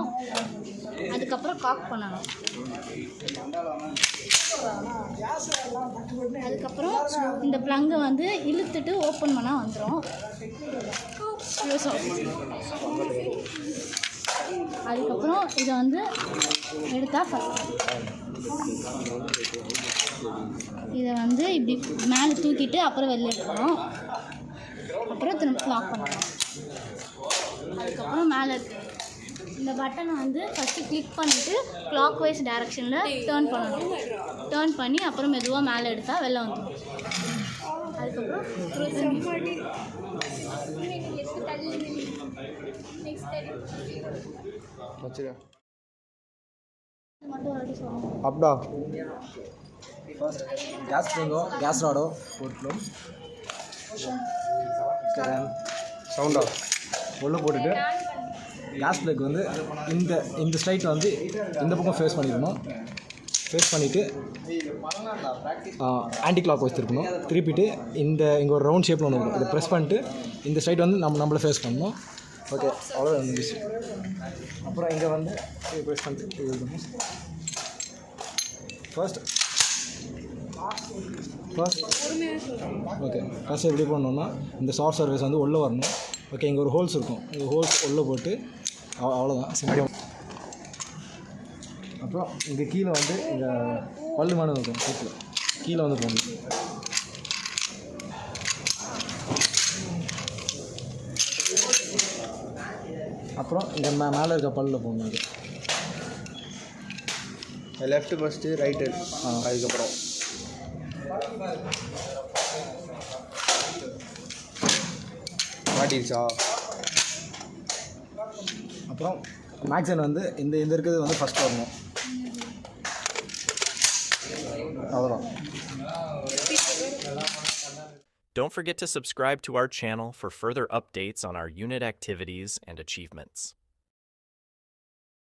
பண்ணணும். அதுக்கப்புறம் காக் பண்ணணும். அதுக்கப்புறம் இந்த ப்ளங்கை வந்து இழுத்துட்டு ஓப்பன் பண்ணால் வந்துடும். அதுக்கப்புறம் இதை வந்து எடுத்தால் இதை வந்து இப்படி மேலே தூக்கிட்டு அப்புறம் வெளில எடுக்கணும். அப்புறம் திரும்ப லாக் பண்ணணும். அதுக்கப்புறம் மேலே இந்த பட்டனை வந்து ஃபஸ்ட்டு கிளிக் பண்ணிவிட்டு கிளாக் வைஸ் டைரக்ஷனில் டேர்ன் பண்ணணும். டேர்ன் பண்ணி அப்புறம் மெதுவாக மேலே எடுத்தால் வெளில வந்துடும். அதுக்கப்புறம் அப்படியா ஃபர்ஸ்ட் கேஸ் ஸ்ப்ரிங்கோ கேஸ் ராடோ போட்டுக்கணும். சவுண்டா உள்ளே போட்டுட்டு கேஸ் பிளக் வந்து இந்த ஸ்லைட் வந்து இந்த பக்கம் ஃபேஸ் பண்ணிக்கணும். ஃபேஸ் பண்ணிவிட்டு ஆன்டி கிளாக் வச்சுருக்கணும். திருப்பிட்டு இங்கே ஒரு ரவுண்ட் ஷேப்பில் ஒன்று இருக்கும். இதை ப்ரெஸ் பண்ணிட்டு இந்த ஸ்லைட் வந்து நம்மளை ஃபேஸ் பண்ணணும். ஓகே, அவ்வளோ இருந்துச்சு. அப்புறம் இங்கே வந்து ப்ரெஸ் பண்ணிட்டு இது ஃபர்ஸ்ட் ஓகே ஃபர்ஸ்ட் எப்படி பண்ணணுன்னா இந்த ஷார்ட் சர்வீஸ் வந்து உள்ளே வரணும். ஓகே, இங்கே ஒரு ஹோல்ஸ் இருக்கும். இந்த ஹோல்ஸ் உள்ளே போட்டு அவ்வளோதான் சிம்பிள். அப்புறம் இங்கே கீழே வந்து இந்த பல்லு மேலே இருக்கும். கீழே வந்து போகணும். அப்புறம் இங்கே மேலே இருக்க பல்லில் போகணும். அது லெஃப்ட்டு ஃபஸ்ட்டு ரைட்டு அதுக்கப்புறம் மாட்டிடுச்சா. அப்புறம் மேக்ஸன் வந்து இந்த இருக்கிறது வந்து ஃபஸ்ட் வரணும். அவ்வளோதான். Don't forget to subscribe to our channel for further updates on our unit activities and achievements.